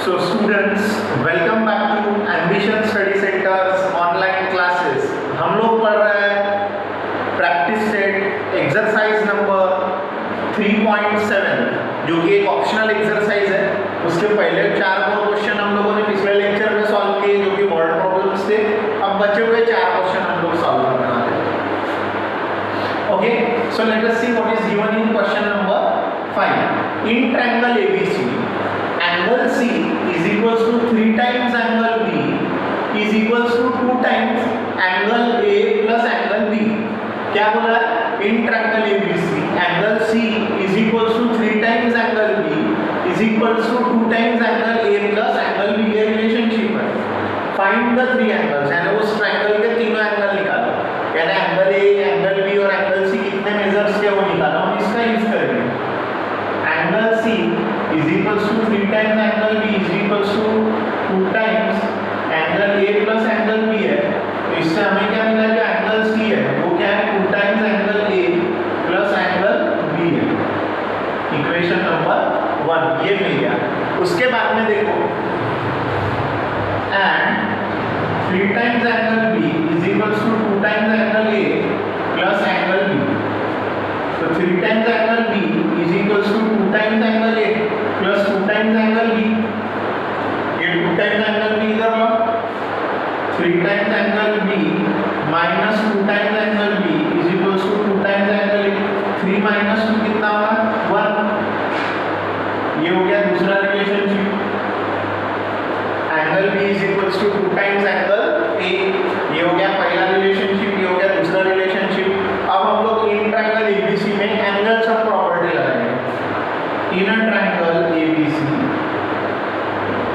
So students, welcome back to Ambition Study Center's online classes. हम लोग पढ़ रहे हैं प्रैक्टिस सेट एक्सरसाइज नंबर 3.7 जो कि एक ऑप्शनल एक्सरसाइज है। उसके पहले 4 क्वेश्चन हम लोगों ने पिछले लेक्चर में सॉल्व किए जो कि बोर्ड प्रॉब्लम्स थे। अब बचे हुए 4 क्वेश्चन हम लोग सॉल्व करने वाले हैं। Okay, so let us see what is given in question number 5. In triangle ABC, angle C is equals to 3 times angle B is equals to 2 times angle A plus angle B. क्या बोला है? In triangle ABC, angle C is equals to 3 times angle B is equals to 2 times angle A plus angle B. ये relationship है. Find the 3 angles. यानी उस triangle के तीनों angle निकालो. यानी एंगल A, एंगल B और एंगल C कितने मेजर्स के वो निकालो. हम इसका यूज करेंगे. Angle C is equals to 3 times angle B is equals to 2 times angle A plus angle B है. तो इससे हमें क्या मिला जो एंगल C है वो क्या है 2 times angle A plus angle B है. इक्वेशन नंबर 1 ये मिल गया. उसके बाद में देखो and 3 times angle B is equals to 2 times angle A plus angle B. So 3 times angle B is equals to 2 times angle A plus 2 times angle B. ये 2 times angle B इधर लो. 3 times angle B minus 2 times angle B is equals to 2 times angle A. 3 minus 2 कितना होगा? 1. ये हो गया दूसरा relationship. Angle B is equals to 2 times angle A. ये हो गया पहला रिलेशनशिप. ये हो गया दूसरा रिलेशनशिप. अब हम लोग इन ट्रायंगल ABC में एंगल्स ऑफ प्रॉपर्टी लगाएंगे. In a triangle ABC,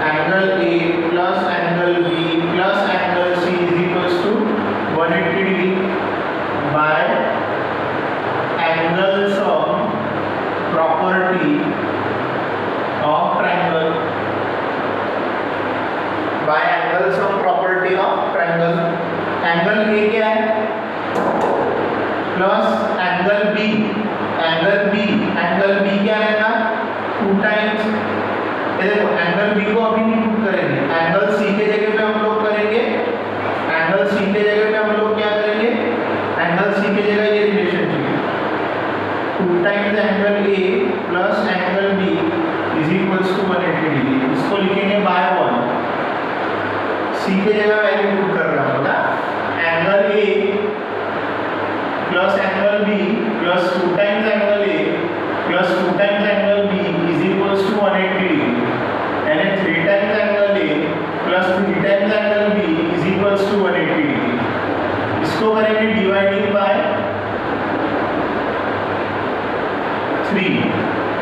angle A plus angle B plus angle C is equals to 180 degree by angles of property of triangle. By angles of property of triangle. Angle A क्या है? Plus angle B. Angle B क्या है ना? 2 times. ये देखो angle B को अभी नहीं पुट करेंगे. एंगल C के जगह पे हम लोग करेंगे. एंगल C के जगह पे हम लोग क्या करेंगे? एंगल C के जगह ये relationship 2 times angle A plus angle B is equals to 180 degree. इसको लिखेंगे by 1. C के जगह वैल्यू पुट कर रहा हूँ ना. Angle A plus angle B plus 2 times angle A plus 2 times angle B is equals to 180 degree. And 3 times angle A plus 3 times angle B is equals to 180 degree. इसको करेंगे dividing by 3.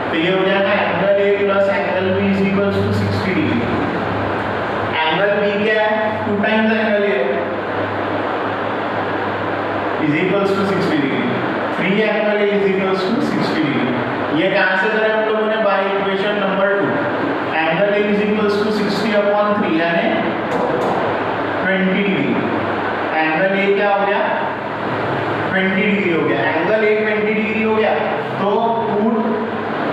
तो ये हो जाएगा angle A plus angle B is equals to 60 degree. Angle B क्या है? 2 times angle A is equals to 60 degree. 3 angle A is equals to 60 degree. ये कहाँ से करें हम लोगों ने? By equation number 2. Angle A is equals to 60 upon 3 यानी 20 डिग्री. एंगल A क्या हो गया? 20 डिग्री हो गया. एंगल A 20 डिग्री हो गया तो put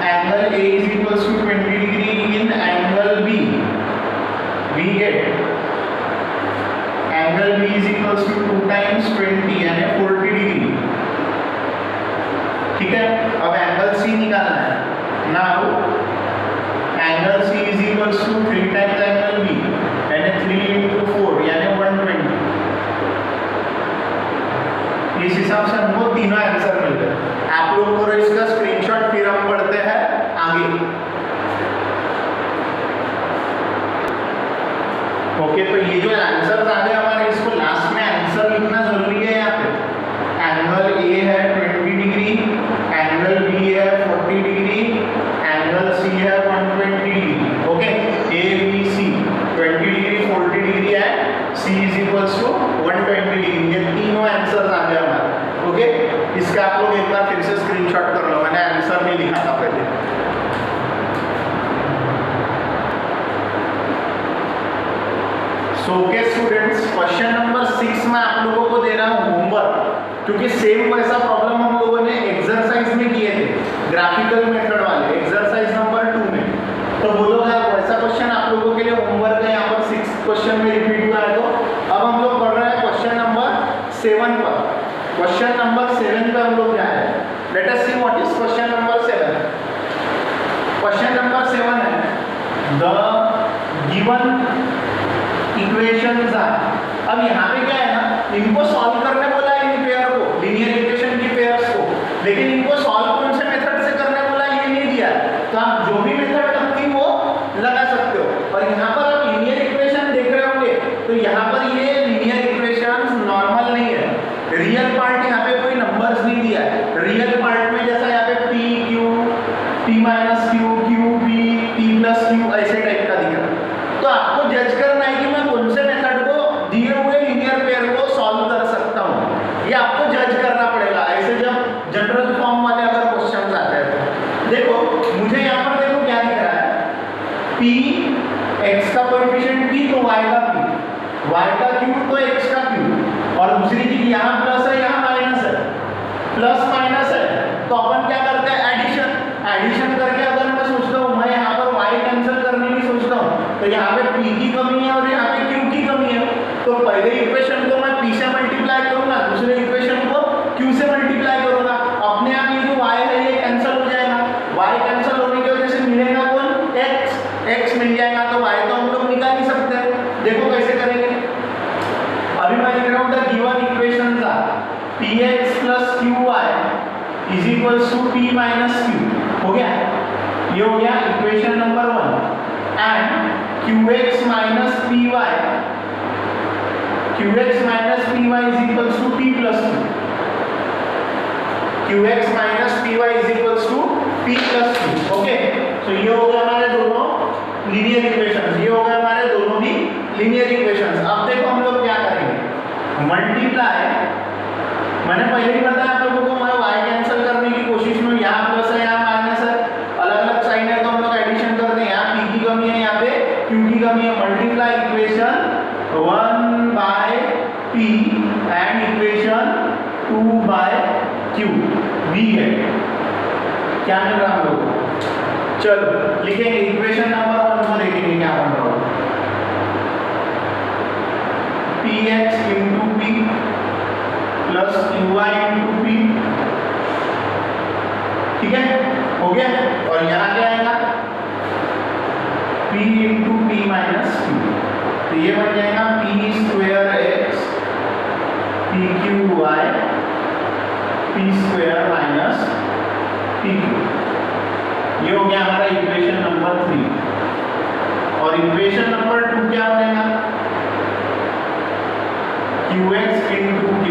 angle A is equals to 20 degree in angle B. We get angle B is equals to 2 times 20 यानी 40 डिग्री. ठीक है. अब एंगल C निकालना है. Now angle C is equals to 3 times angle B यानी 3 into 4 यानी 120. इस हिसाब से हमको तीनों आंसर मिल गए. आप लोग करो इसका स्क्रीनशॉट, फिर हम पढ़ते हैं आगे. ओके, तो ये जो आंसर आ गए हमारे, इसको लास्ट में आंसर लिखना जरूरी है. यहाँ पे एंगल A है 20 डिग्री, एंगल B है 40 डिग्री, एंगल C है 120 degree. Okay, A B C 20 degree 40 degree है. C is equals to 120 degree. ये तीनों आंसर आ गए हमारे. ओके, इसका आप लोग एक बार फिर से स्क्रीनशॉट कर लो. मैंने आंसर नहीं लिखा था पहले. So okay students, question number 6 में आप लोगों को दे रहा हूँ होमवर्क, क्योंकि सेम वैसा प्रॉब्लम हम लोगों ने एक्सरसाइज में किए थे, ग्राफिकल मेथड वाले एक्सरसाइज नंबर 2 में. तो वो लोग वैसा क्वेश्चन आप लोगों द गिवन इक्वेशंस आर। अब यहाँ पे क्या है ना, इनको सॉल्व करने बोला है इन पेयर को, लीनियर इक्वेशन की पेयर्स को, लेकिन इनको सॉल्व कौन से मेथड से करने बोला ये नहीं दिया है। तो आप जो भी मेथड लगती वो लगा सकते हो। और यहाँ पर आप लीनियर इक्वेशन देख रहे होंगे तो यहाँ पर ये लीनियर इक्वेशंस नॉर्मल नहीं है, रियल पार्ट यहाँ पे कोई नंबर्स नहीं दिया है। रियल पार्ट में जैसा यहाँ पे p q p minus q q p p plus q ऐसे टाइप का दिख रहा है। तो आपको जज करना है कि मैं कौन से मेथड को दिए हुए लीनियर पेयर को सॉल्व कर सकता हूँ, ये आपको जज करना पड़ेगा। ऐसे जब जनरल फॉर्म वाले अगर क्वेश्चन आते हैं तो देखो, मुझे यहाँ पर देखो क्या दिख रहा है, p x का कोएफिशिएंट p तो y का p, y का q तो x का q, और दूसरी चीज यहाँ प्लस है यहाँ माइनस है, प्लस माइनस है तो अपन क्या करते हैं एडिशन। एडिशन करके अगर मैं सोचता हूँ मैं यहाँ पर y कैंसिल करने की सोचता हूँ तो यहाँ पे p की कमी है और यहाँ पे q की कमी है, तो पहले इक्वेशन को मैं p से मल्टीप्लाई करूंगा, दूसरे इक्वेशन को q से मल्टीप्लाई करूंगा, अपने आप ये जो y है ये कैंसिल हो जाएगा। y कैंसिल होने की वजह से मिलेगा कौन x, x मिल जाएगा तो y तो हम लोग निकाल ही सकते हैं। देखो कैसे करेंगे, अभी मैं लिख रहा हूँ the given equations are px plus qy is equals to p minus q, हो गया, ये हो गया equation number 1। And qx minus py is equals to p plus q, qx minus py is equals to p plus q, okay. तो ये हो गया हमारे दोनों लीनियर इक्वेशंस, ये हो गए हमारे दोनों भी लीनियर इक्वेशंस। अब देखो हम लोग क्या करेंगे, मल्टीप्लाई, मैंने पहले ही बताया आप लोगों को, मैं y कैंसिल करने की कोशिश में, यहाँ प्लस है यहाँ माइनस है, अलग अलग साइन है तो हम लोग एडिशन करते हैं, यहाँ p की कमी है यहाँ पे q की कमी है, multiply equation 1 by p and equation 2 by q, v है, क्या मिल रहा हम लोग। चलो लिखेंगे इक्वेशन नंबर 1 को, देखेंगे क्या बन रहा है, px into p plus qy into p, ठीक है, हो गया। और यहाँ क्या आएगा p into p minus q, तो ये बन जाएगा p square x p q y p square minus p q, ये हो गया हमारा इक्वेशन नंबर 3। और इक्वेशन नंबर 2 क्या बनेगा, qx into q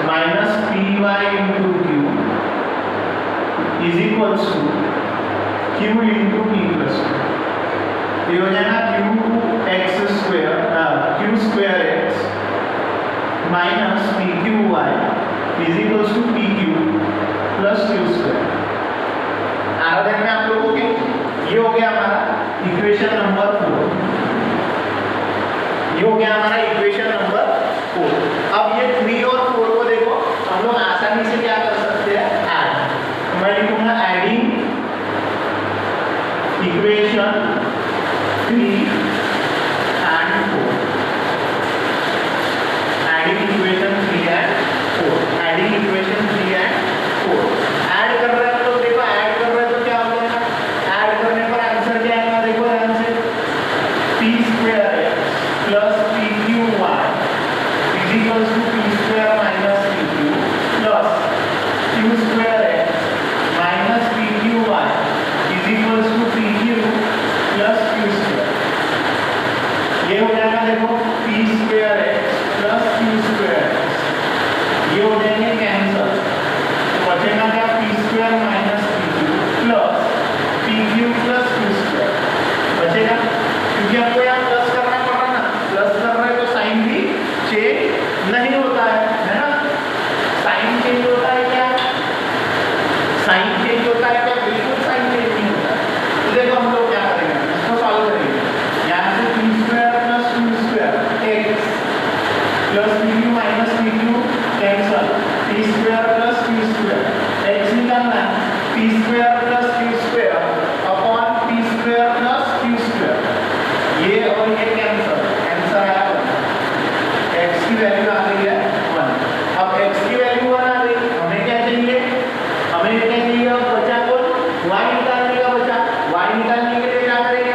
minus py into q is equals to q into p plus q, ये हो जाएगा qx square q square x minus pqy is equals to pq plus q square. आ रहा है आप लोगों के, ये हो गया हमारा इक्वेशन नंबर 4, ये हो गया हमारा इक्वेशन नंबर 4। अब ये 3 और 4 को देखो हम लोग आसानी से क्या कर सकते हैं, ऐड। मैं लिखूंगा adding equation 3 and 4, adding equation 3 and 4, adding equation 3 and 4, add कर रहे हैं तो देखो, ऐड कर रहे हैं तो क्या हो जाएगा, ऐड करने पर आंसर क्या आएगा, देखो ध्यान से, p square x plus pqy is equals to p square minus pq plus q square x minus pqy is equals to pq plus q square, ये हो जाएगा देखो p square x plus q square x, ये हो जाएंगे cancel, तो बचेगा क्या p square minus pq plus pq plus q square बचेगा, क्योंकि आपको यहाँ प्लस करना पड़ रहा ना, प्लस कर रहे हैं तो साइन भी चेंज नहीं होता है ना, साइन चेंज होता है क्या, साइन चेंज होता है क्या, बिल्कुल साइन चेंज नहीं होता है। तो देखो हम लोग क्या करेंगे, इसको सॉल्व करेंगे, यहाँ से p square plus q square x plus pq minus pq cancel, p square plus q square x निकालना है, p square plus q square upon p square plus q square, ये और ये कैंसल, आंसर आया 1, x की value आ गई है 1। अब x की वैल्यू 1 आ गई, हमें क्या चाहिए, हमें क्या चाहिए, अब बचा कौन, y निकालने का बचा, y निकालने के लिए क्या करेंगे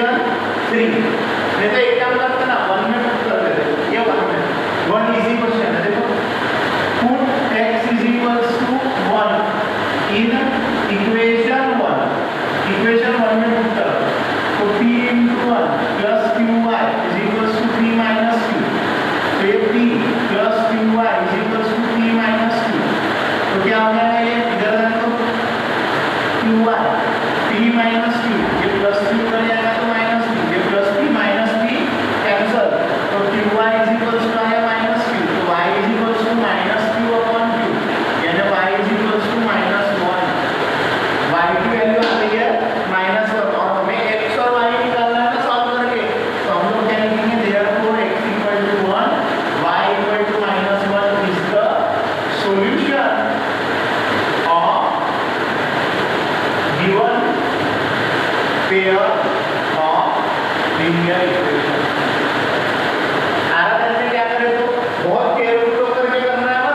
इक्वेशन 3। नहीं तो एक काम करते ना 1 में पुट कर देते, ये 1 में 1 इजी क्वेश्चन है। देखो put x is equals to 1 in equation 1, equation 1 में पुट करो तो p into 1 plus qy is equals to p minus q, तो ये p plus qy is equals to p minus q, तो क्या हो जाएगा ये इधर रखो qy p minus q, ये प्लस q कर जाएगा तो माइनस q, ये plus p minus p cancel, तो qy is equals to आया माइनस q, तो y is equals to minus q upon q, यानी y is equals to minus 1, y की वैल्यू आ गई है माइनस 1 और हमें x और y निकालना है ना सॉल्व करके, तो हम लोग क्या लिखेंगे therefore x equal to 1 y equal to minus 1 is the solution of given pair of linear equation। आराम से क्या करें तो बहुत केयरफुल होकर के करना है,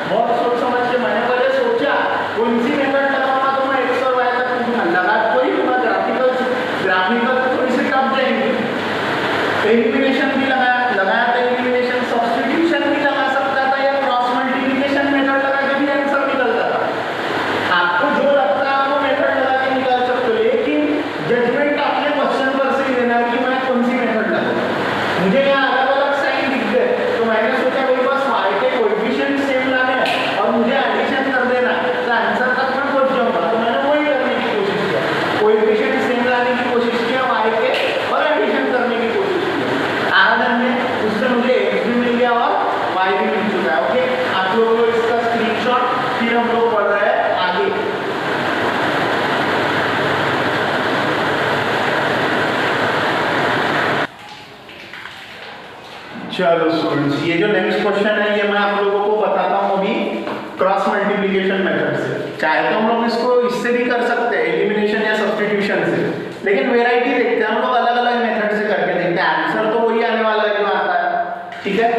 बहुत सोच समझ के। मैंने पहले सोचा कौन सी मेथड लगाऊंगा तो मैं x और y तक लगा कोई ग्राफिकल थोड़ी सी टफ जाएंगे। एलिमिनेशन भी लगाया था, एलिमिनेशन सब्स्टिट्यूशन भी लगा सकता था या क्रॉस मल्टीप्लिकेशन मेथड लगा के भी आंसर निकलता था। आपको जो लगता है वो मेथड लगा के निकाल सकते हो, लेकिन जजमेंट आपने क्वेश्चन पर से ही देना कि मैं कौन सी मेथड लगाऊं। मुझे यहाँ अलग-अलग साइन दिख गए तो मैंने सोचा कोई बस y के कोएफिशिएंट सेम लाने हैं और मुझे एडिशन कर देना तो आंसर तक मैं पहुंच जाऊंगा, तो मैंने वही करने की कोशिश किया, कोएफिशिएंट सेम लाने की कोशिश किया y के और एडिशन करने की कोशिश की। आगे में उससे मुझे x भी मिल गया और y भी मिल चुका है। ओके, आप लोगों को इसका स्क्रीनशॉट फिर हम लोग पढ़ रहे हैं आगे। चलो स्टूडेंट्स, ये जो नेक्स्ट क्वेश्चन है ये मैं आप लोगों को बताता हूँ अभी क्रॉस मल्टीप्लिकेशन मेथड से। चाहे तो हम लोग इसको इससे भी कर सकते हैं, एलिमिनेशन या सब्स्टिट्यूशन से, लेकिन वेराइटी देखते हैं हम लोग, अलग अलग मेथड से करके देखते हैं, आंसर तो वही आने वाला है जो आता है। ठीक है,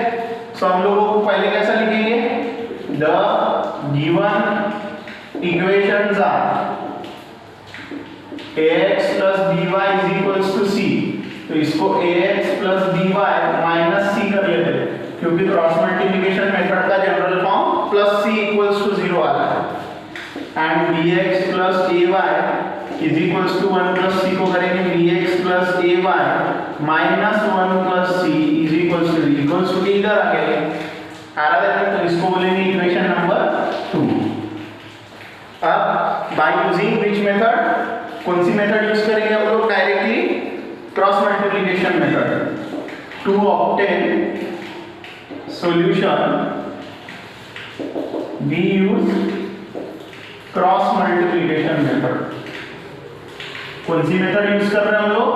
सो हम लोगों को पहले कैसा लिखेंगे, the given equations are ax plus by is equals to c, तो इसको ax plus by minus c कर लेते हैं क्योंकि क्रॉस मल्टीप्लिकेशन मेथड का general form plus c equals to 0 आता है। And bx plus ay is equals to 1 plus c को करेंगे bx plus ay minus 1 plus c is equals to इधर आ गया आ रहा है, तो इसको बोलेंगे इक्वेशन नंबर 2। अब बाय यूजिंग व्हिच मेथड, कौन सी मेथड यूज करेंगे हम लोग, directly cross multiplication method to obtain solution we use cross multiplication method. कौन सी मेथड यूज कर रहे हैं हम लोग,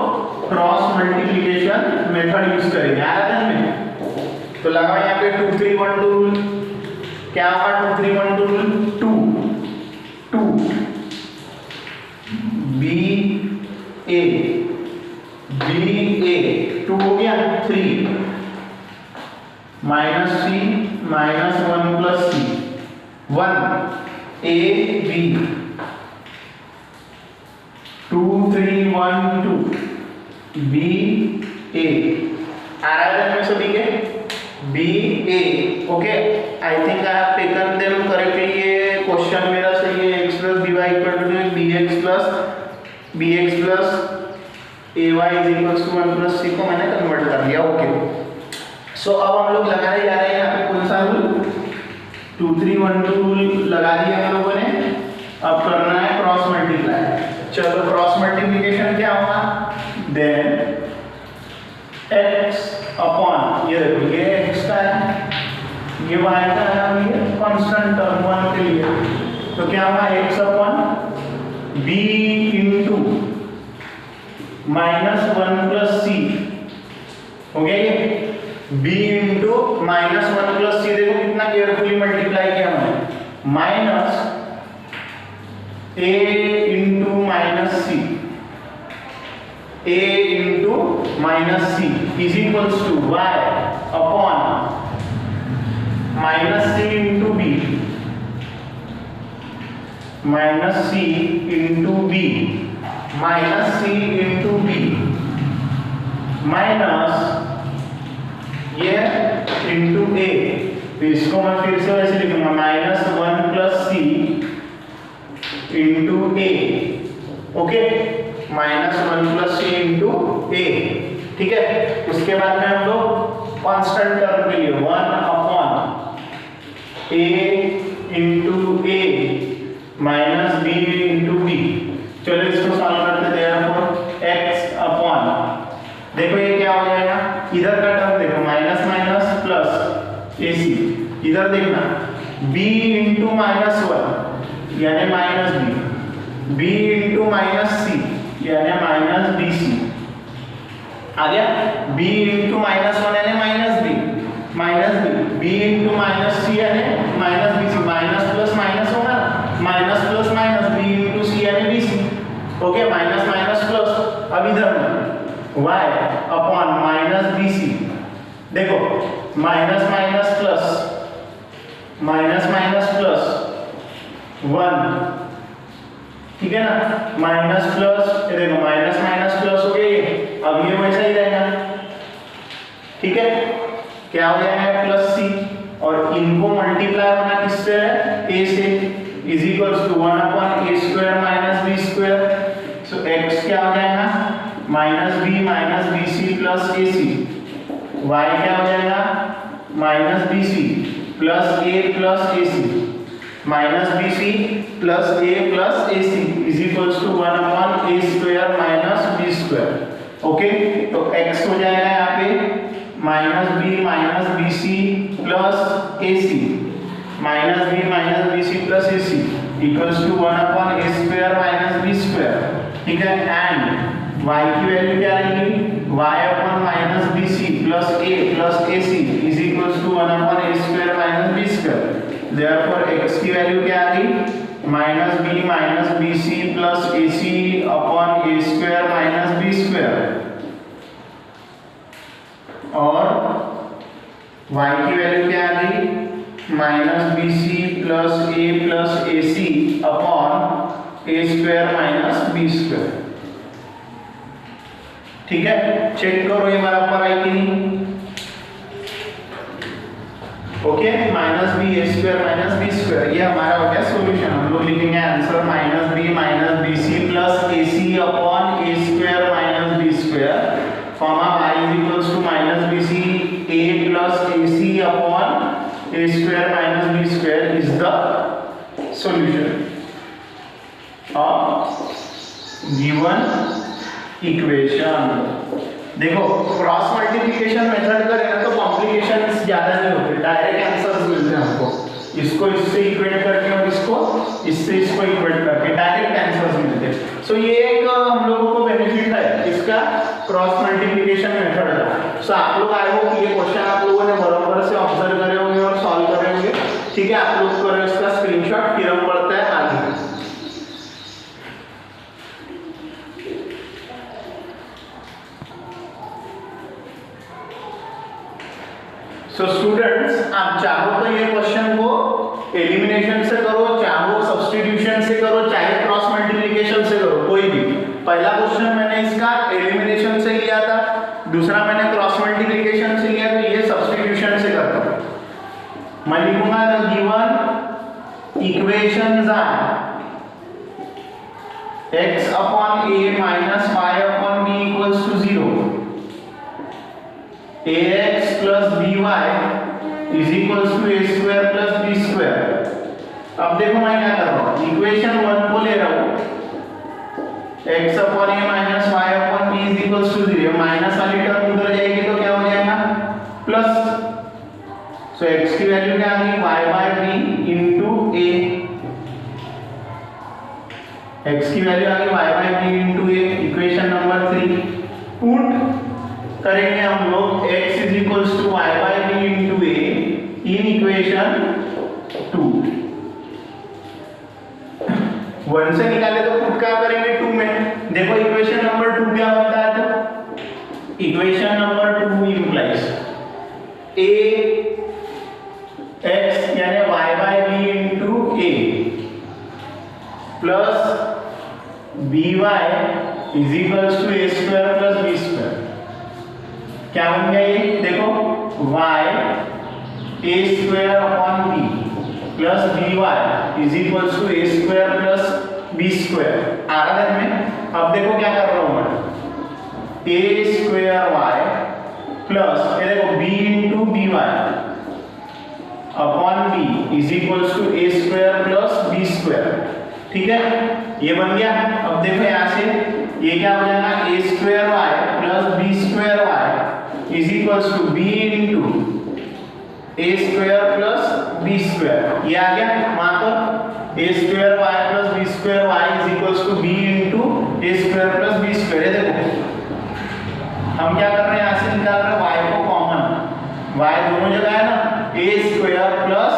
क्रॉस मल्टीप्लिकेशन मेथड यूज करेंगे। आराधन में तो लगा यहाँ पे 2 3 1 रूल, क्या होगा 2 3 1 रूल, 2 बी ए 2 हो गया, 3 minus C minus 1 plus C, 1 A B 2 3 1 2 B A. आ रहा है में सभी के B A. Okay, I think I have taken them correctly. ये क्वेश्चन मेरा सही है, x plus by equal to bx plus ay is equals to 1 plus c को मैंने कन्वर्ट कर दिया। ओके, सो अब हम लोग लगाने जा रहे हैं यहाँ पे कौन सा रूल, 2 3 1 2 रूल लगा दिया हम लोगों ने। अब करना है क्रॉस मल्टीप्लाई। चलो क्रॉस मल्टीप्लिकेशन क्या होगा, देन x अपॉन, ये देखो ये x का है, ये y का है, और ये कांस्टेंट टर्म 1 के लिए, तो क्या होगा x upon b into minus 1 plus C हो गया। ये b into minus 1 plus C, देखो कितना केयरफुली मल्टीप्लाई किया हमने, minus a into minus C, a into minus C is equals to y upon minus C into B, minus C into B, minus C into B minus ये into A, तो इसको मैं फिर से वैसे लिखूंगा minus 1 plus C into A, okay, minus 1 plus C into ए, ठीक है। उसके बाद में हम लोग कांस्टेंट टर्म के लिए 1 अपॉन ए इंटू ए माइनस बी इंटू बी, चलो इसको सॉल्व करते हैं। एक्स अपॉन, देखो ये क्या हो जाएगा, इधर का टर्म देखो माइनस माइनस प्लस ए सी, इधर देखना b इंटू माइनस 1 यानी minus B, b into minus C यानी माइनस बी सी, आ गया। b इंटू माइनस 1 यानी minus B, minus B, b into minus C यानी minus B C, minus plus minus होगा ना, minus plus minus, b into C यानी B C, okay, minus minus plus. अब इधर y upon minus B C, देखो minus minus plus, minus minus plus 1, ठीक है ना, माइनस प्लस, ये देखो माइनस माइनस प्लस हो गया, अब ये वैसा ही रहेगा, ठीक है, क्या हो जाएगा प्लस सी, और इनको मल्टीप्लाई होना किससे है, a से, is equals to 1 upon a square minus b square, so x क्या हो जाएगा माइनस बी सी प्लस ए सी, y क्या हो जाएगा minus B c plus A c, minus B c plus A c is equals to 1 upon a square minus B square, okay. तो x हो जाएगा यहाँ पे minus B c plus A c, minus B c plus A C equals to 1 upon a square minus B square, ठीक है। And y की value क्या रहेगी, y upon minus B c plus A c is equals to 1 upon a square minus B square, therefore x की value क्या आ गई minus B c plus A c upon a square minus B square, और y की value क्या आ गई minus B c plus A c upon a square minus B square, ठीक है। चेक करो ये बराबर आई कि नहीं, okay, minus b a square minus B square, ये हमारा हो गया सॉल्यूशन। हम लोग लिखेंगे answer minus B c plus A c upon a square minus B square, comma y is equals to minus B c a plus A c upon a square minus B square is the solution of given equation. देखो cross multiplication method करें ना तो complications ज्यादा नहीं होते, direct answers मिलते हैं हमको, इसको इससे इक्वेट करके और इससे इसको इक्वेट करके डायरेक्ट आंसर्स मिलते हैं। सो ये एक हम लोगों को बेनिफिट है इसका क्रॉस मल्टीप्लिकेशन मेथड का। सो आप लोग आई होप ये क्वेश्चन आप लोगों ने बराबर से ऑब्जर्व करे होंगे और सॉल्व करे होंगे, ठीक है। आप लोग करो इसका स्क्रीनशॉट, फिर हम पढ़ते हैं आगे। तो स्टूडेंट्स आप चाहो तो ये क्वेश्चन को एलिमिनेशन से करो, चाहो सब्स्टिट्यूशन से करो, चाहे क्रॉस मल्टीप्लिकेशन से करो, कोई भी। पहला क्वेश्चन मैंने इसका एलिमिनेशन से लिया था, दूसरा मैंने क्रॉस मल्टीप्लिकेशन से लिया, तो ये सब्स्टिट्यूशन से करता हूं। मैं लिखूंगा the given equations are x upon a minus y upon b equals to 0, ax plus by is equals to a square plus b square. अब देखो मैं क्या कर रहा हूँ, इक्वेशन 1 को ले रहा हूँ, x upon a minus y upon b is equals to 0, minus वाली टर्म उधर जाएगी तो क्या हो जाएगा प्लस। सो x की वैल्यू क्या आ गई y by b into a, x की वैल्यू आ गई y by b into a। Equation number 3 put करेंगे हम लोग, x is equals to y by b into a in equation 2। 1 से निकाले तो पुट क्या करेंगे 2 में। देखो इक्वेशन नंबर 2 क्या होता है, तो equation number 2 implies a x यानी y by b into a plus by is equals to a square plus b square. क्या बन गया ये देखो y a square upon b plus by is equals to a square plus b square. आ रहा है में अब देखो क्या कर रहा हूं मैं a स्क्वायर y प्लस ये देखो b into b y upon b is equals to a square plus b square. ठीक है ये बन गया। अब देखो यहाँ से ये क्या हो जाएगा a square y plus b square y is equals to b into a square plus b square. ये आ गया वहां पर a square y plus b square y is equals to b into a square plus b square. ये देखो हम क्या कर रहे हैं यहाँ से निकाल रहे हैं y को कॉमन, y दोनों जगह है ना a square plus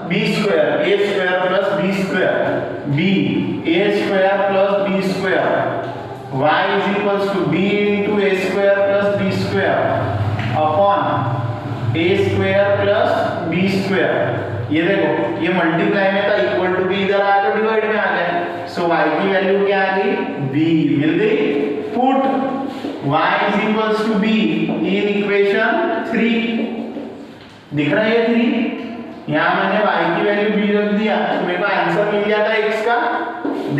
b square, a square plus b square, b a square plus b square, y is equals to b into a square plus b square upon a square plus b square. ये देखो ये multiply में था equal to b इधर आया तो divide में आ गया। सो y की वैल्यू क्या आ गई b मिल गई। Put y is equals to b in equation 3 दिख रहा है ये 3 यहाँ मैंने y की वैल्यू b रख दिया तो मेरे को आंसर मिल गया था x का।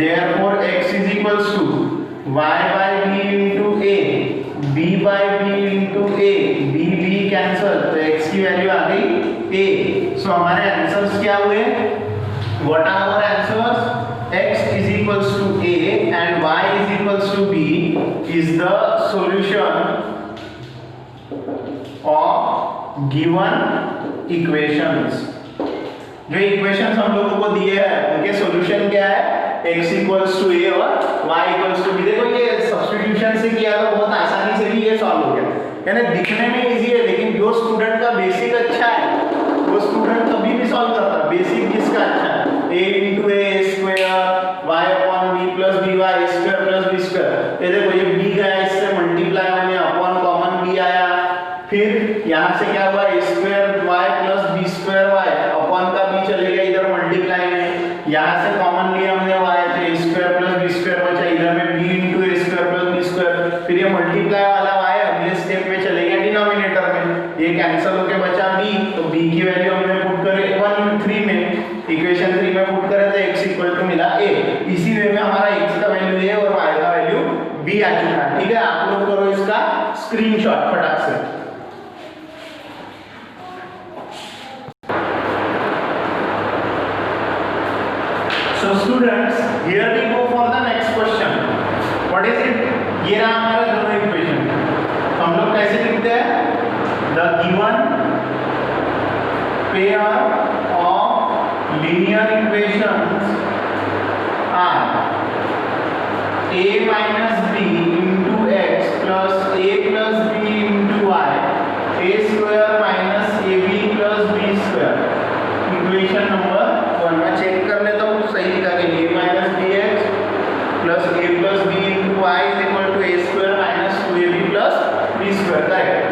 therefore x is equals to y by b into a b by b into a b b cancel तो x की वैल्यू आ गई a। सो हमारे आंसर्स क्या हुए what are our answers x is equals to a and y is equals to b is the solution of given equations। जो equations हम लोगों को दिए हैं उनके सॉल्यूशन क्या है x इक्वल्स टू a और y इक्वल्स टू b। देखो ये सब्स्टिट्यूशन से किया तो बहुत आसानी से भी ये सॉल्व हो गया, यानी दिखने में इजी है लेकिन जो स्टूडेंट का बेसिक अच्छा है वो स्टूडेंट कभी भी सॉल्व करता है। बेसिक किसका अच्छा है a into a square y upon b plus by square plus b square. ये देखो ये b गया इससे मल्टीप्लाई होने अपॉन कॉमन b आया, फिर यहाँ से क्या हुआ a square y plus b square y upon का b चले गया इधर मल्टीप्लाई में, यहाँ से कॉमन लिया हमने y तो a square plus b square बचा, इधर में b into a square plus b square, फिर ये मल्टीप्लाई वाला y अगले स्टेप में चले गया डिनोमिनेटर में, ये कैंसिल होके बचा b तो b की वैल्यू हमने पुट करे 1 3 में इक्वेशन 3 में पुट करें तो x इक्वल टू मिला a। इसी वे में हमारा x का वैल्यू a और y का वैल्यू b आ चुका है। ठीक है आप लोग करो इसका स्क्रीनशॉट फटाक से। So students here we go for the next question. What is it? ये रहा हमारा दोनों इक्वेशन। हम लोग कैसे लिखते हैं the given pair of linear equations are a minus b into x plus a plus b into y a square minus ab plus b square। Equation number 1 मैं चेक कर लेता हूँ सही लिखा के a minus bx plus a plus b into y is equal to a square minus 2ab plus b square correct.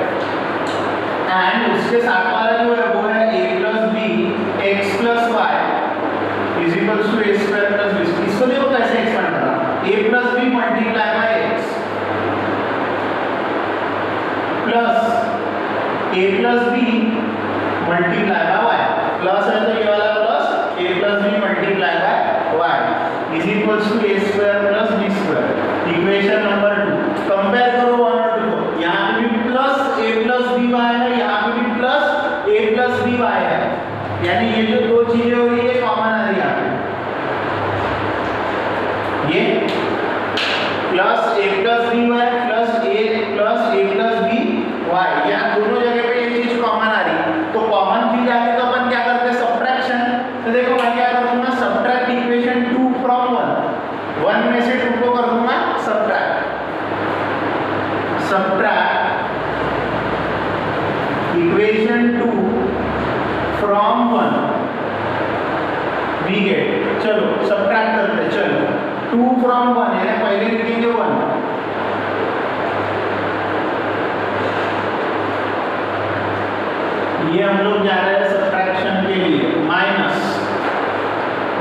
And उसके साथ वाला जो है वो है a plus b x plus y is equal to a square plus b। इसको देखो कैसे एक्सपेंड करना a plus b multiply by x plus a plus b multiply by y plus है तो ये वाला plus a plus b multiply by y is equals to a square plus b square। Equation number 2 compare करो 1 और 2 को, यहाँ पे भी plus a plus b y है, यहाँ पे भी plus a plus b y है, यानी ये जो दो चीजें हो रही है कॉमन आ रही है यहाँ पे। ये plus a plus b y plus a plus b y यहाँ दोनों जगह पे ये चीज कॉमन आ रही है तो कॉमन चीज आ रही तो अपन क्या करते हैं सब्ट्रैक्शन। तो देखो मैं क्या करूंगा सब्ट्रैक्ट इक्वेशन 2 फ्रॉम 1 में से 2 को कर दूंगा subtract equation 2 from 1 we get. चलो सब्ट्रैक्ट करते हैं, चलो 2 फ्रॉम 1 यानी पहले लिखेंगे 1 ये हम लोग जा रहे हैं सब्ट्रैक्शन के लिए माइनस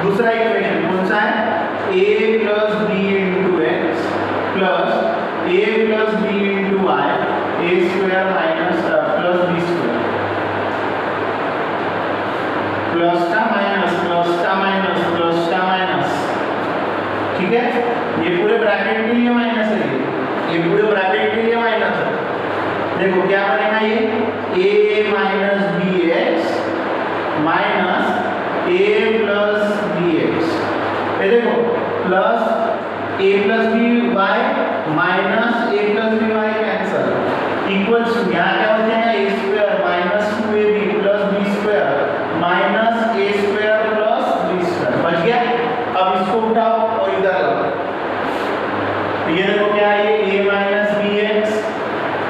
दूसरा इक्वेशन कौन सा है a plus b into x plus a plus b into y a square minus देखो क्या बनेगा ये a minus b x minus a plus b x, ये देखो plus a plus b y minus a plus b y cancel equals to यहाँ क्या हो जाएगा a square minus 2ab plus b square minus a square plus b square, बच गया। अब इसको उठाओ और इधर लगाओ, तो ये देखो क्या है ये a minus b x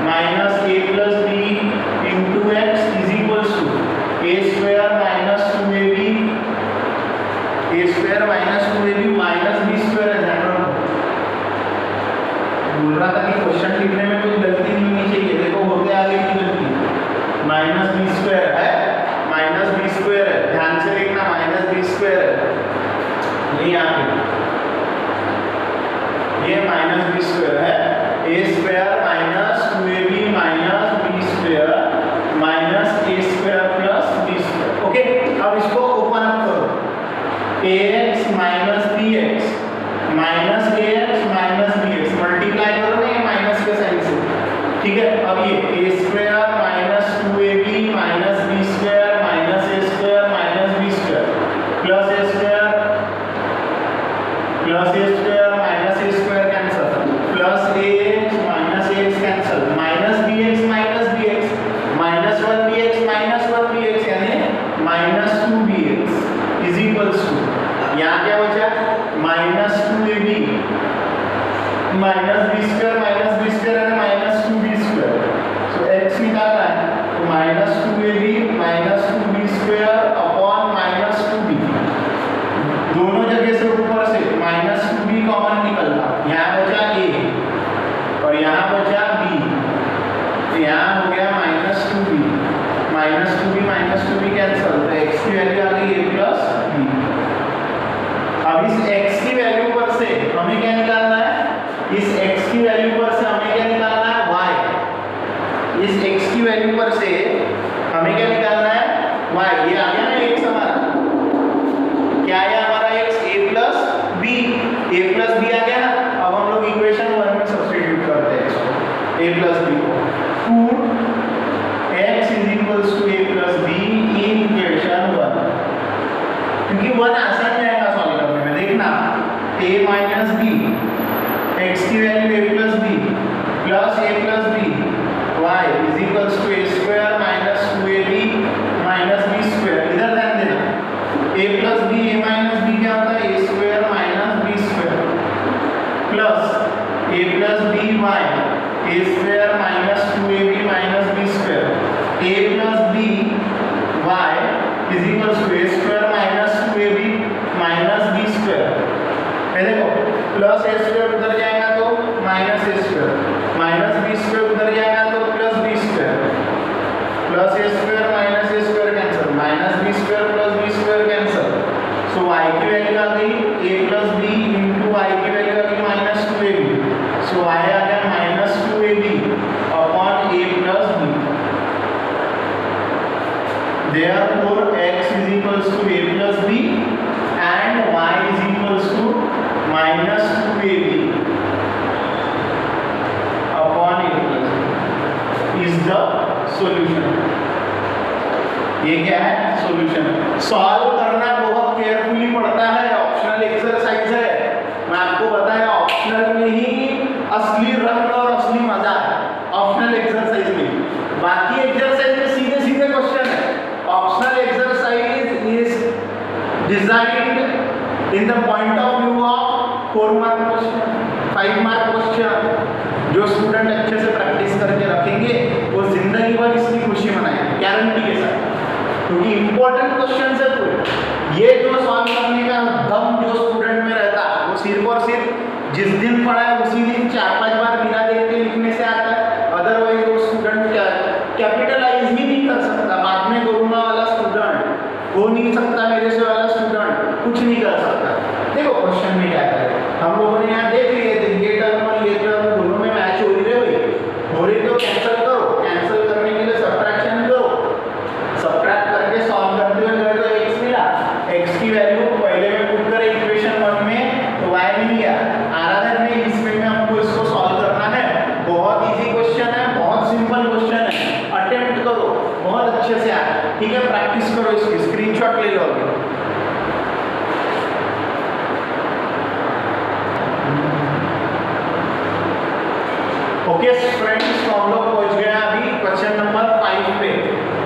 minus a plus b into x is equals to a square minus 2ab a square minus 2ab minus b square है। बोल रहा था कि क्वेश्चन लिखने में कोई गलती नहीं होनी चाहिए, देखो होते आगे की गलती माइनस बी स्क्वायर है, माइनस बी स्क्वायर है, ध्यान से लिखना माइनस बी स्क्वायर है, ये यहाँ पे ये माइनस बी स्क्वायर है, A square minus 2ab minus B square minus A square plus B square. Okay, अब इसको ओपन अप करो, ax minus bx minus ax minus bx multiply करो ना ये माइनस के साइन से, ठीक है। अब ये a square minus 2ab minus b square minus a square minus b square plus a square minus a square cancel plus ax minus ax cancel minus bx minus 1bx minus 1bx यानी minus 2bx is equals to यहाँ क्या बचा minus 2ab minus b square है minus 2b square, so x निकालना है तो minus 2ab minus 2b square upon minus 2b, दोनों जगह से ऊपर से माइनस 2b कॉमन निकलता, यहाँ बचा a और यहाँ बचा b, तो यहाँ हो गया माइनस 2b कैंसिल, तो x की वैल्यू आ गई a प्लस b। अब इस x की वैल्यू पर से हमें क्या निकालना है, इस x की वैल्यू पर से हमें क्या निकालना है y, इस x की वैल्यू पर से हमें क्या निकालना है y, ये आ गया ना x हमारा, क्या है हमारा x a प्लस b आ गया ना। अब हम लोग इक्वेशन 1 में सब्स्टिट्यूट करते हैं इसको a प्लस b को, put x is equals to a plus b in equation 1, क्योंकि 1 आसान जाएगा सॉल्व करने में, देखना a माइनस b x की value a plus b plus a plus b y is equals to a square minus 2ab minus b square, इधर ध्यान देना a plus b a minus b क्या होता है a square minus b square plus a plus b y a square minus 2ab minus b square a plus b y is equals to a square minus 2ab minus b square, ये देखो plus a square उधर जाएगा तो minus a square minus b square उधर जाएगा तो plus b square plus a square minus a square cancel minus b square plus b square cancel, so y की value आ गई a plus b into y की value आ गई minus 2ab, सो y आ गया minus 2ab upon a plus b, therefore x is equals to a plus b and y is equals to minus 2ab upon a plus b is the solution। ये क्या है solution, solve करना बहुत carefully पड़ता है, optional exercise है, मैं आपको बताया ऑप्शनल में ही असली रंग और असली मजा है, ऑप्शनल एक्सरसाइज में, बाकी एक्सरसाइज में सीधे सीधे क्वेश्चन है। Optional exercise is designed in the point of view of 4 mark question, 5 mark question, जो स्टूडेंट अच्छे से प्रैक्टिस करके रखेंगे वो जिंदगी भर इसकी खुशी मनाएंगे गारंटी के साथ, क्योंकि इंपॉर्टेंट क्वेश्चन है पूरे। ये जो सॉल्व करने का दम जो स्टूडेंट में रहता है वो सिर्फ और सिर्फ जिस दिन पढ़ा है उसी दिन 4-5 बार बिना देख के लिखने से आता है, अदरवाइज वो स्टूडेंट कैपिटलाइज भी नहीं कर सकता, बाद में कोरोना वाला स्टूडेंट हो नहीं सकता, मेरे से वाला स्टूडेंट कुछ नहीं कर सकता। देखो क्वेश्चन में क्या करें, हम लोगों ने यहाँ देख लिए थे ये टर्म और ये टर्म दोनों में मैच हो रही तो कैंसिल करो, कैंसिल करने के लिए सब्ट्रैक्शन करो, सब्ट्रैक्ट करके सॉल्व करते हुए गए तो x मिला, x की वैल्यू पहले में पुट करें इक्वेशन 1 में तो y मिल गया, आराधन में इसमें हमको इसको ओके फ्रेंड्स, तो हम लोग पहुंच गए अभी क्वेश्चन नंबर 5 पे।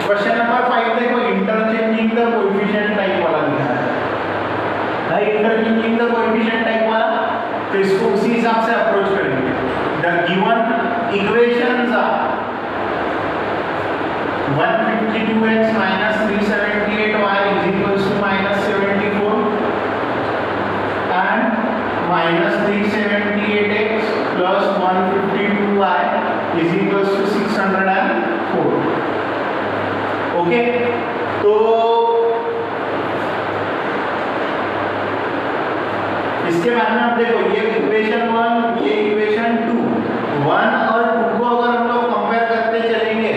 क्वेश्चन नंबर 5 देखो, इंटरचेंजिंग द कोएफिशिएंट टाइप वाला दिया है। इंटरचेंजिंग द कोएफिशिएंट टाइप वाला, तो इसको उसी हिसाब से अप्रोच करेंगे। The given equations are 152x minus 378y is equals to minus 74 and minus 378x plus 152y is equals to 604. Okay, तो इसके बाद में आप देखो ये इक्वेशन 1, ये इक्वेशन 2, 1 और 2 को अगर हम लोग कंपेयर करते चलेंगे,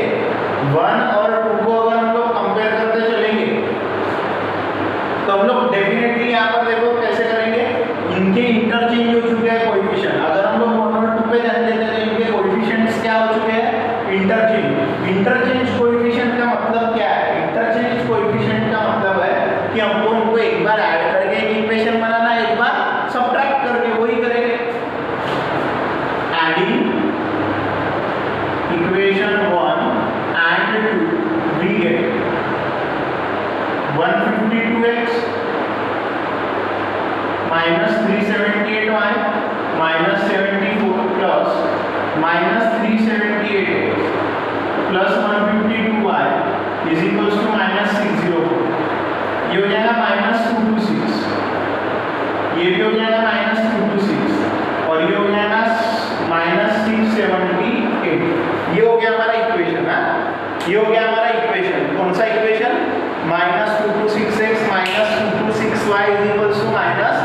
1 और 2 को अगर हम लोग कंपेयर करते चलेंगे, तो हम लोग डेफिनेटली यहाँ पर देखो कैसे करेंगे, इनके इंटरचेंज हो चुके हैं कोएफिशिएंट। अगर हम लोग 1 और 2 पे ध्यान देते हैं तो इनके कोएफिशिएंट्स क्या हो चुके हैं, इंटरचेंज। इंटरचेंज कोएफिशिएंट का मतलब क्या है? इंटरचेंज कोएफिशिएंट का मतलब है कि हमको उनको एक बार ऐड करके एक इक्वेशन बनाना, एक बार सब्ट्रैक्ट करके वही करेंगे। Adding equation 1 and 2 we get 152x minus 378y minus 74 plus minus 378x plus 152y is equals to minus 604। ये हो जाएगा minus 226, ये भी हो जाएगा minus 226 और ये हो जाएगा minus 678। ये हो गया हमारा इक्वेशन है, ये हो गया हमारा इक्वेशन। कौन सा equation? minus 226x minus 226y is equals to minus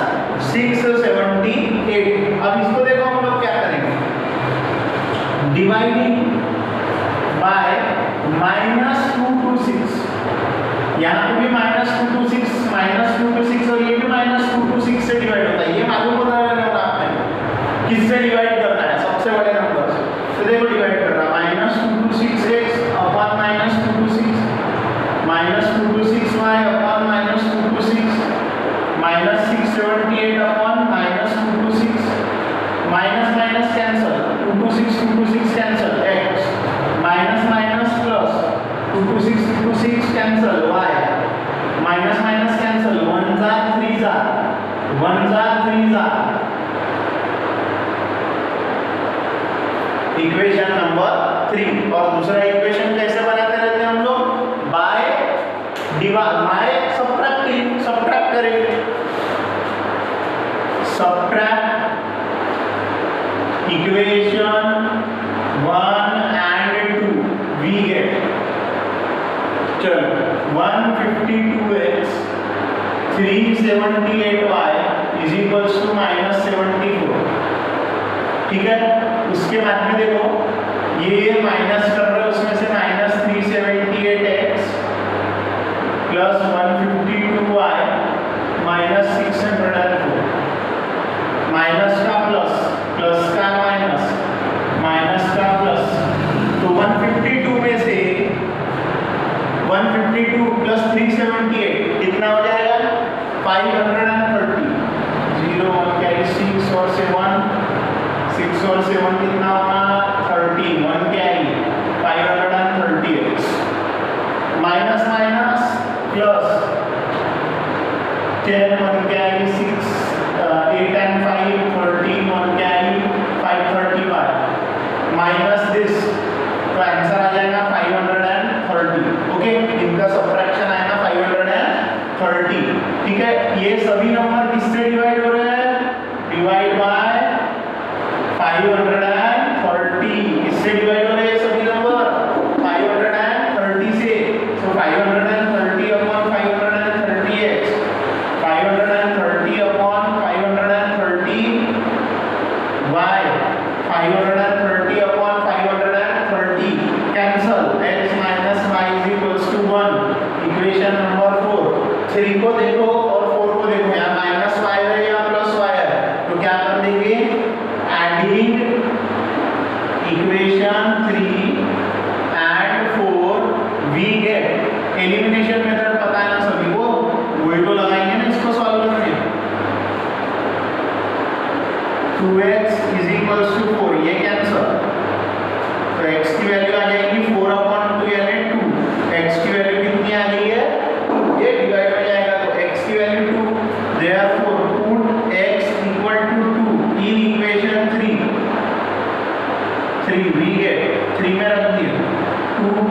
678। अब इसको देखो हम लोग क्या करेंगे, डिवाइडिंग बाय minus 226, यहाँ पे भी minus 226 और ये भी minus 226 से डिवाइड होता है। ये मालूम होता है ना आपने किससे डिवाइड करना है, सबसे बड़े नंबर से। तो देखो डिवाइड कर रहा है minus 226x upon minus 226 minus 226y upon minus 226 minus 678 upon minus 226 minus minus cancel, 226 cancel, x minus minus plus 226 cancel, y minus minus cancel, 1 जा 3 जा 1 जा 3 जा। Equation number 3। और दूसरा इक्वेशन कैसे बनाते रहते हैं हम लोग? बाय सब्ट्रैक्ट करेंगे। Subtract equation 1 and 2 we get, चलो 152x 378y is equals to minus 74। ठीक है, उसके बाद में देखो ये माइनस कर रहे हो, उसमें से minus 378x plus 152y minus 604, minus का प्लस, प्लस का माइनस, माइनस का प्लस। तो 152 में से 152 प्लस 378 कितना हो जाएगा? 530। 0 1 कैरी 6 और से 1, 6 और से 1 कितना होगा? 30, 1 carry 530x minus minus plus 10 1 carry 6 8 and 5 13 1 carry 535 minus this, तो आंसर आ जाएगा 530। ओके, इनका सब्ट्रैक्शन आएगा 530। ठीक है, ये सभी नंबर किससे डिवाइड हो रहे हैं? Divide by 530। किससे डिवाइड हो रहे हैं सभी नंबर? 530 से। So 530 upon 530x, 530 upon 530 y, 530 upon 530 cancel, x minus y is equals to 1। Equation number 4। 3 को देखो और 4 को देखो, यहाँ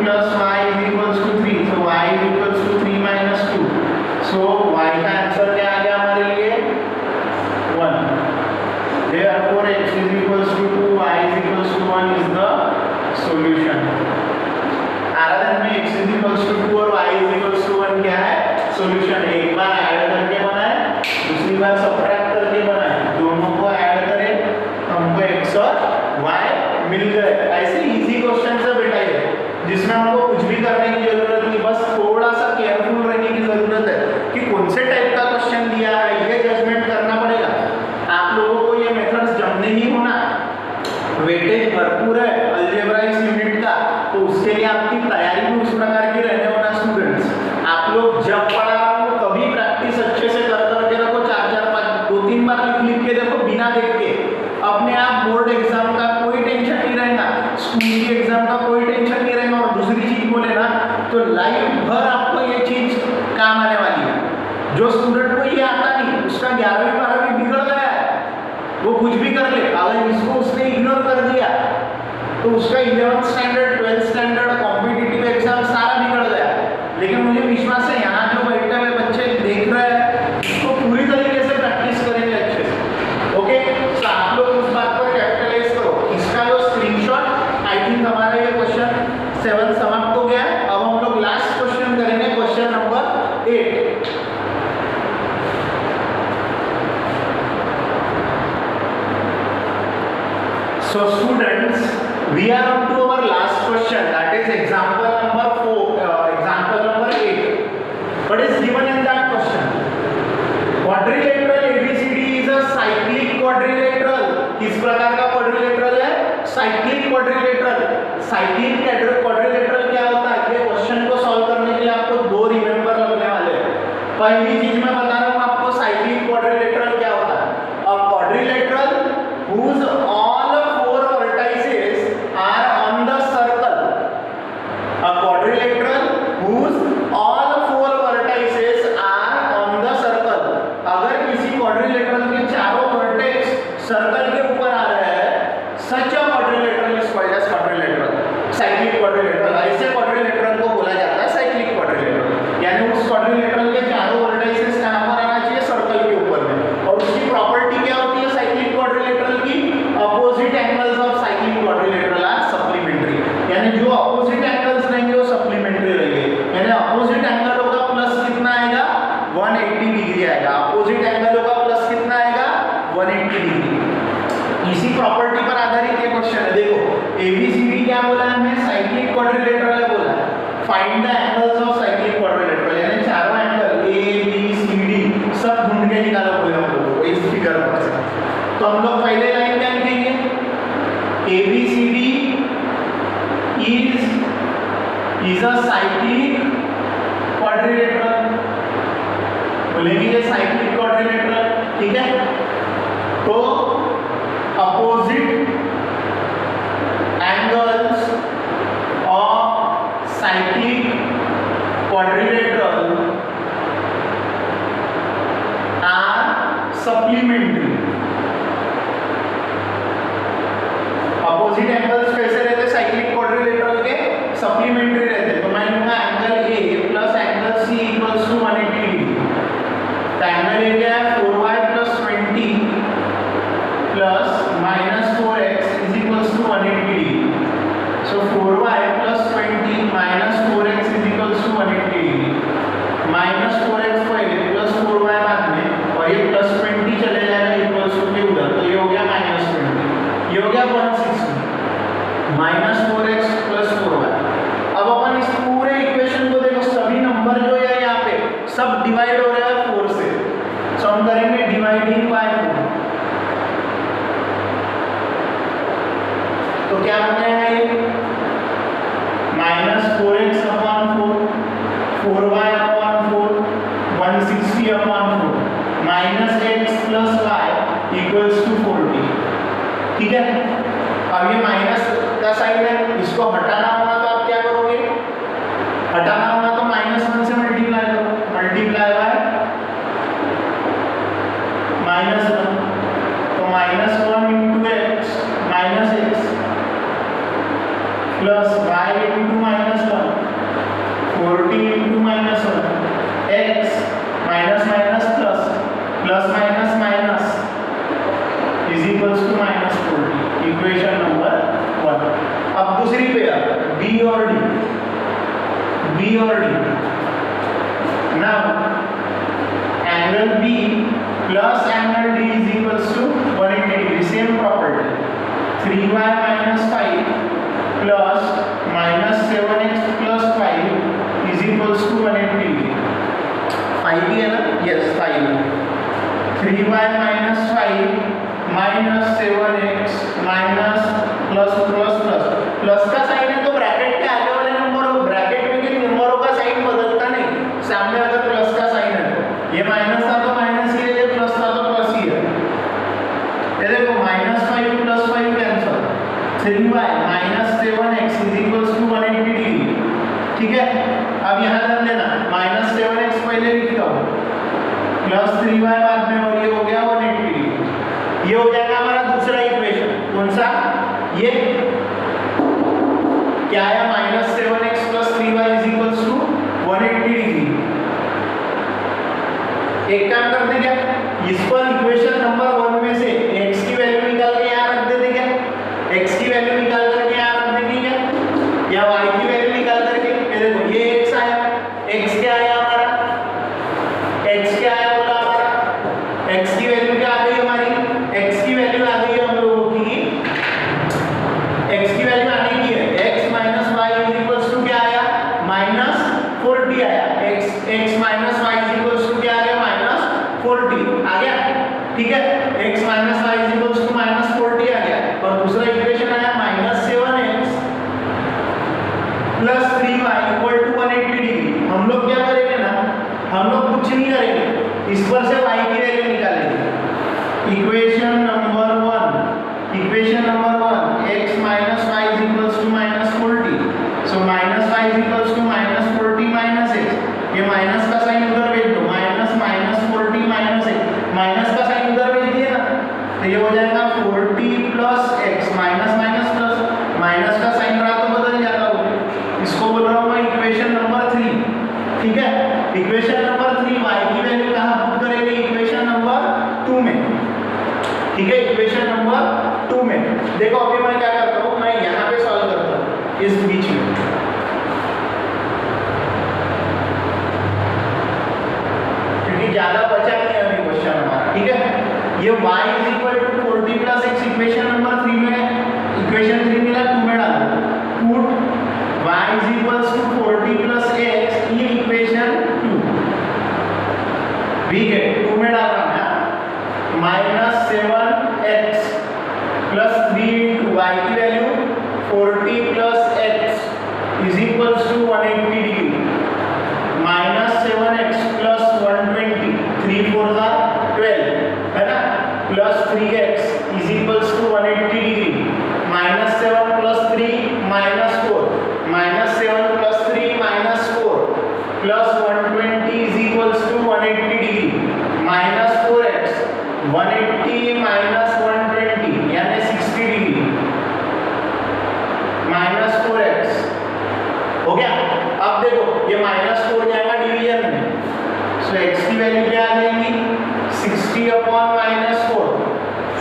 plus y is equals to 3, so y is equals to 3 minus 2, so y का आंसर क्या आ गया हमारे लिए 1. Therefore x is equals to 2, y is equals to 1 is the solution. आराधन में x is equals to 2 और y is equals to 1 क्या है solution. एक बार ऐड करके बना है, दूसरी बार सब्ट्रैक्ट करके बना है, दोनों को ऐड करें हमको x और y मिल गए. ऐसे इजी क्वेश्चन है बेटा ये, जिसमें हमको कुछ भी करने की जरूरत नहीं, बस थोड़ा सा केयरफुल रहने की जरूरत है कि कौन से टाइप का क्वेश्चन दिया है, ये जजमेंट करना पड़ेगा. आप लोगों को ये मेथड्स जमने ही होना, वेटेज भरपूर है अलजेब्रा इस यूनिट का, तो उसके लिए आपकी तैयारी भी उस प्रकार की रहने होना. स्टूडेंट्स आप लोग जब पढ़ा रहा हो कभी प्रैक्टिस अच्छे से कर करके रखो, 4-4, 5, 2-3 बार लिख के देखो बिना देख के. अपने आप बोर्ड एग्जाम का कोई टेंशन नहीं रहेगा, स्कूल की एग्जाम का कोई टेंशन नहीं रहेगा. और दूसरी चीज बोले ना तो लाइफ भर आपको ये चीज काम आने वाली है. जो स्टूडेंट को ये आता नहीं, उसका 11वीं 12वीं बिगड़ गया है, वो कुछ भी कर ले, अगर इसको उसने इग्नोर कर दिया तो उसका 11th standard 12th standard competitive exam सारा बिगड़ गया. लेकिन मुझे विश्वास है यहाँ जो बैठे हुए बच्चे देख रहे हैं उसको पूरी तरीके से प्रैक्टिस करेंगे अच्छे से. ओके, तो आप लोग उस बात पर कैपिटलाइज करो. इसका जो स्क्रीनशॉट आई थिंक हमारा ये क्वेश्चन 7 समाप्त हो गया है. अब हम लोग लास्ट क्वेश्चन करेंगे, question number 8. So students, we are on to our last question, that is example number 8. What is given in that question? Quadrilateral ABCD is a cyclic quadrilateral. किस प्रकार का quadrilateral है? Cyclic quadrilateral. Cyclic quadrilateral क्या होता है? ये question को solve करने के लिए आपको 2 रिमेंबर लगने वाले हैं. पहली चीज मैं बता रहा हूँ आपको, cyclic quadrilateral क्या होता है. A quadrilateral whose all 4 vertices are on the circle. A quadrilateral whose all 4 vertices are on the circle. अगर किसी quadrilateral के चारों vertex सर्कल के ऊपर आ रहे हैं, such a quadrilateral is called as quadrilateral. Cyclic quadrilateral, ऐसे quadrilateral को बोला जाता है cyclic quadrilateral. यानी उस quadrilateral के चारों vertices कहाँ पर आना चाहिए? सर्कल के ऊपर में. और उसकी प्रॉपर्टी क्या होती है cyclic quadrilateral की? Opposite angles of cyclic quadrilateral are supplementary. यानी जो opposite angles रहेंगे वो supplementary रहेंगे. यानी opposite angle होगा प्लस कितना आएगा? 180 डिग्री आएगा. opposite angle होगा प्लस कितना आएगा? 180 डिग्री. इसी प्रॉपर्टी पर आधारित ये क्वेश्चन है. देखो ABCD क्या बोला है हमें? साइक्लिक क्वाड्रिलेटरल है बोला. Find the angles of cyclic quadrilateral, यानी चारों एंगल ABCD सब ढूंढ के निकालो बोले हम लोग इस फिगर पर से. तो हम लोग पहले लाइन क्या लिखेंगे? ABCD is a cyclic quadrilateral. बोलेंगे ये साइक्लिक क्वाड्रिलेटरल. ठीक है, तो opposite angles of cyclic quadrilateral are supplementary. Opposite angles कैसे रहते साइक्लिक क्वाड्रिलेटरल के? सप्लीमेंट्री रहते. तो मैं लूंगा angle A plus angle C equals to 180 degree. तो एंगल A क्या है? 4y plus 20 plus minus 4x is equals to 180 degree. So 4y plus 20 minus 4x is equals to 180 degree. Minus 4x पहले plus 4y बाद में, और ये plus 20 चले जाएगा इक्वल्स टू के उधर, तो ये हो गया माइनस 20. ये हो गया 160 माइनस 4x प्लस 4y. अब अपन इस पूरे इक्वेशन को देखो, सभी नंबर जो है यहाँ पे सब डिवाइड हो रहा है 4 से. सो हम करेंगे डिवाइडिंग बाय 4. तो क्या हो जाएगा ये? Minus 4x upon 4, 4y upon 4, 160 upon 4, minus x plus y equals to 40. ठीक है, अब ये माइनस का साइन है, इसको हटाना होगा तो आप क्या करोगे? हटाना होगा तो -1 से मल्टीप्लाई करो. मल्टीप्लाई बाय -1, तो -1 into x minus x plus y into -1 40 into -1 x minus minus plus plus minus minus is equals to -40 equation number 1। अब दूसरी पेयर B और D now angle B plus angle D is equals to 180 degree, same property, 3y minus 5 plus minus 7x plus 5 is equals to 180 degree। 5 ही है ना? yes 5। 3y minus 5 minus 7x minus plus plus plus plus का sign है तो bracket के आगे वाले number, bracket में के नंबरों का साइन बदलता नहीं, सामने अगर प्लस का साइन है तो ये माइनस था तो माइनस ही है, ये प्लस था तो प्लस ही है। ये देखो -5 plus 5 cancel, 3y minus 7x is equals to 180 degree. ठीक है, अब यहाँ ध्यान देना -7x पहले लिखता हूँ प्लस 3y बाद में, और ये हो गया 180 डिग्री। ये हो जाएगा हमारा दूसरा इक्वेशन। कौन सा? ये क्या आया? -7x plus 3y is equals to 180 degree. एक काम करते क्या, इस पर इक्वेशन नंबर 1 में से x की वैल्यू निकाल के यहाँ रख देते क्या? x की वैल्यू निकाल करके यहाँ रख देंगे क्या, या y की वैल्यू निकाल करके? ये देखो ये x आया, x क्या आया हमारा? x क्या आया बोला हमारा? x की वैल्यू क्या आ गई हमारी? x की वैल्यू आ गई हम लोगों की, x की वैल्यू आने की है x minus y is equals to क्या आया? -40 आया। x minus y is equals to क्या आ गया? -40 आ गया। ठीक है, x minus y is equals to -40 आ गया। और दूसरा इक्वेशन आया -7x plus 3y equal to 180 degree. हम लोग क्या करेंगे ना, हम लोग कुछ नहीं करेंगे, इस पर से y की वैल्यू निकालेंगे। Equation number 1 x minus y is equals to -40, so minus y is equals to -40 minus x, ये माइनस का साइन उधर भेज दो, -40 minus x, माइनस का साइन उधर भेज दिया ना, तो ये हो जाएगा 40 plus x, minus minus plus, minus का साइन रहा तो बदल जाता वो। इसको बोल रहा हूँ मैं इक्वेशन नंबर 3। ठीक है, इक्वेशन नंबर 3 y की वैल्यू कहाँ पुट करेंगे? इक्वेशन नंबर 2 में। ठीक है, इक्वेशन नंबर 2 में देखो, अभी मैं क्या करता हूँ, मैं यहाँ पे सॉल्व करता हूँ इस बीच में, क्योंकि ज्यादा बचा नहीं अभी क्वेश्चन हमारा। ठीक है, ये y is equal to 40 plus x equation number 3 में, इक्वेशन 3 मिला 2 में डालो, put y is equals to 40 plus x in equation 2, ठीक है 2 में डालना है -7x plus 3 into y की value 40 plus x is equals to 180 degree, -7x plus 120, 3 4 12 है ना, plus 3x is equals to 180 degree, -7 plus 3 -4, -7 plus 3 -4 plus 120 is equals to 180 degree, -4x 180 minus 120 यानी 60 degree, -4x हो गया। अब देखो ये -4 जाएगा डिवीजन में, सो x की वैल्यू क्या आ जाएगी? 60 upon -4,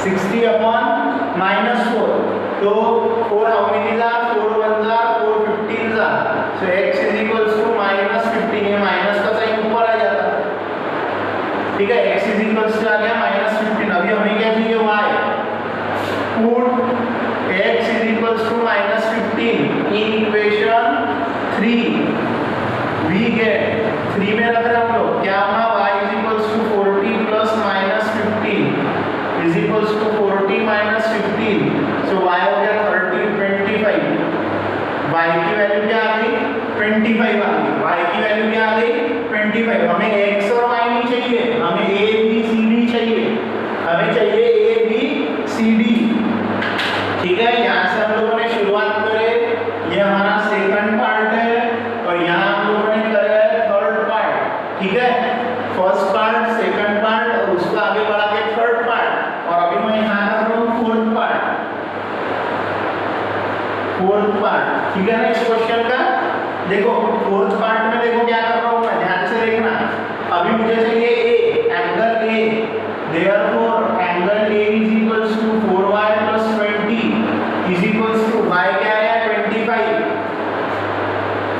60 upon -4, तो 4 how many are? 4 1s are 4 15s are, so x is equals to -15, ये माइनस का साइन ऊपर आ जाता। ठीक है, x is equals to आ गया -15। अभी हमें क्या चाहिए? y, put x is equals to -15 in equation 3, we get 3 में रख रहे हम लोग क्या होगा? y is equals to 40 plus -15 is equals to 40 minus 15, so y हो गया 30 25, y की वैल्यू क्या आ गई? 25 आ गई, y की वैल्यू क्या आ गई? 25। हमें x और y नहीं चाहिए, हमें a b c d चाहिए, हमें चाहिए a b c d। ठीक है, यहाँ से हम लोगों ने शुरुआत करे, ये हमारा सेकंड पार्ट है, और यहाँ हम लोगों ने करा है थर्ड पार्ट। ठीक है, फर्स्ट पार्ट, सेकंड पार्ट, और उसको आगे बढ़ा के थर्ड पार्ट, और अभी मैं यहाँ कर रहा हूँ फोर्थ पार्ट। ठीक है ना इस क्वेश्चन का? देखो फोर्थ पार्ट में देखो क्या कर रहा हूँ मैं, ध्यान से देखना। अभी मुझे चाहिए A, angle A, therefore angle A is equals to 4y + 20 is equals to y क्या है 25,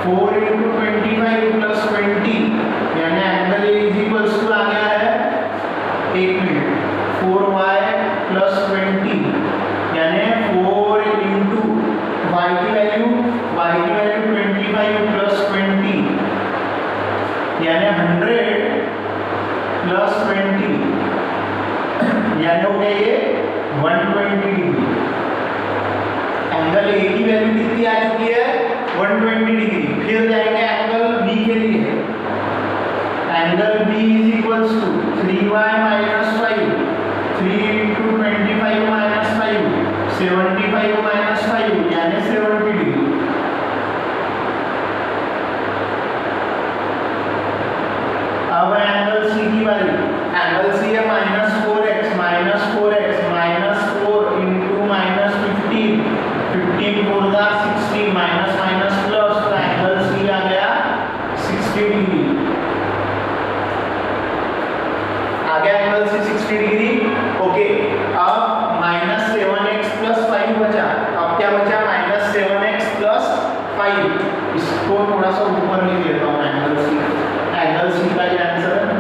4 × 25 + 20 यानी angle A is equals to आ गया है 1 मिनट 4y + 20 यानी 4 × y की वैल्यू 25 + 20 यानी 100 + 20 यानी हो गया ये 120 डिग्री। एंगल ए की वैल्यू कितनी आ चुकी है 120 डिग्री। फिर जाएंगे एंगल बी के लिए। Angle B is equals to 3y - 5, 3 × 25 - 5, 75 - 5 यानी 70 डिग्री। अब एंगल सी की बारी। एंगल सी है -4x, -4 × -4 × -15, 15 4 × 60 माइनस माइनस प्लस, तो एंगल सी आ गया 60 डिग्री। आ गया एंगल सी 60 डिग्री। ओके, अब -7x + 5 बचा। अब क्या बचा -7x + 5। इसको थोड़ा सा ऊपर लिख लेता हूँ एंगल सी। एंगल सी का क्या आंसर है,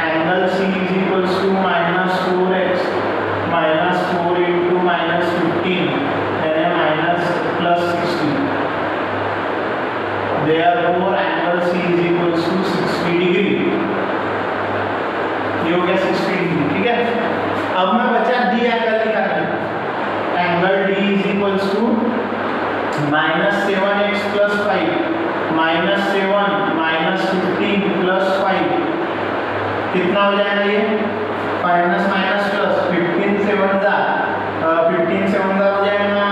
angle C is equals to -4x -4 × -15 यानी +60। Therefore angle C is equals to 60 degree. ये हो गया 60 डिग्री, ठीक है। अब मैं बचा डी एंगल निकालना। Angle D is equals to -7x + 5 -7 -15 + 5 कितना हो जाएगा ये माइनस माइनस प्लस 15 7 जा 15 7 जा हो जाएगा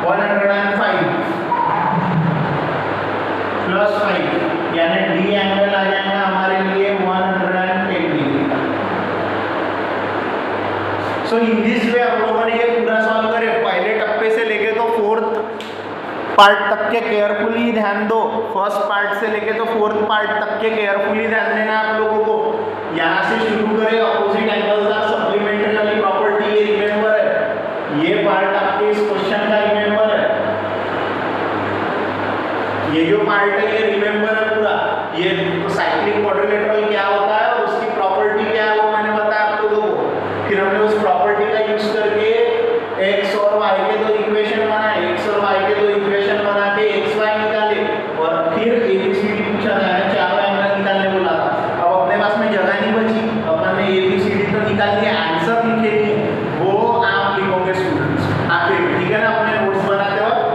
105 + 5 यानी डी एंगल आ जाएगा हमारे लिए 110 degree. So in this way हम लोगों ने ये पूरा सॉल्व करे। पहले टप्पे से लेके तो फोर्थ पार्ट तक के केयरफुली ध्यान दो। फर्स्ट पार्ट से लेके तो फोर्थ पार्ट तक के केयरफुली ध्यान देना आप लोगों को। यहाँ से शुरू करें, opposite angles are supplementary property, ये रिमेंबर है। ये पार्ट आपके इस क्वेश्चन का रिमेंबर है। ये जो पार्ट है ये रिमेंबर है पूरा। ये साइक्लिक क्वाड्रिलेटरल क्या होता है और उसकी प्रॉपर्टी क्या है वो मैंने बताया आप लोगों को। फिर हमने उस प्रॉपर्टी का यूज करके x और y के दो इक्वेशन बनाए, x और y के दो इक्वेशन बना के xy निकाले और फिर ABCD पूछा था, चारों एंगल निकालने बोला था। अब अपने पास में जगह नहीं बची, अपन ने ABCD तो निकाल लिया, आंसर लिखे नहीं, वो आप लिखोगे स्टूडेंट्स आगे, ठीक है ना। अपने नोट्स बनाते वक्त,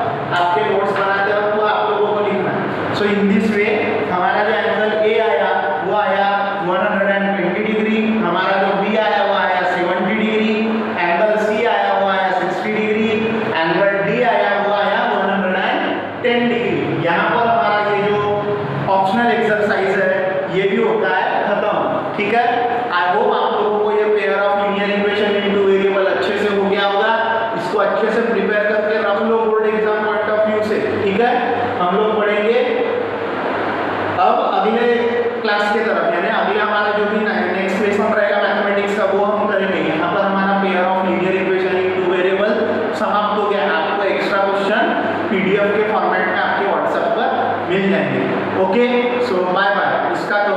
आपके नोट्स बनाते वक्त वो आप लोगों को लिखना है। सो इन दिस वे हमारा जो एंगल A आया वो आया 120 डिग्री, हमारा जो B आया वो आया 70 डिग्री, एंगल C आया वो आया 60 डिग्री, एंगल D आया वो आया 110 डिग्री। यहाँ पर हमारा ये जो ऑप्शनल एक्सरसाइज है ये भी होता है खत्म, ठीक है। आई होप आप लोगों को ये pair of linear equation into variable अच्छे से हो गया होगा। इसको अच्छे से प्रिपेयर करके रख लो board exam point of view से, ठीक है। हम लोग पढ़ेंगे अब अगले क्लास के तरफ, यानी अगला हमारा जो भी नेक्स्ट लेसन रहेगा मैथमेटिक्स का वो हम करेंगे। यहाँ पर हमारा pair of linear equation into variable समाप्त हो गया। आपको एक्स्ट्रा क्वेश्चन PDF के फॉर्मेट में आपके व्हाट्सएप पर मिल जाएंगे। ओके, सो बाय बाय। इसका तो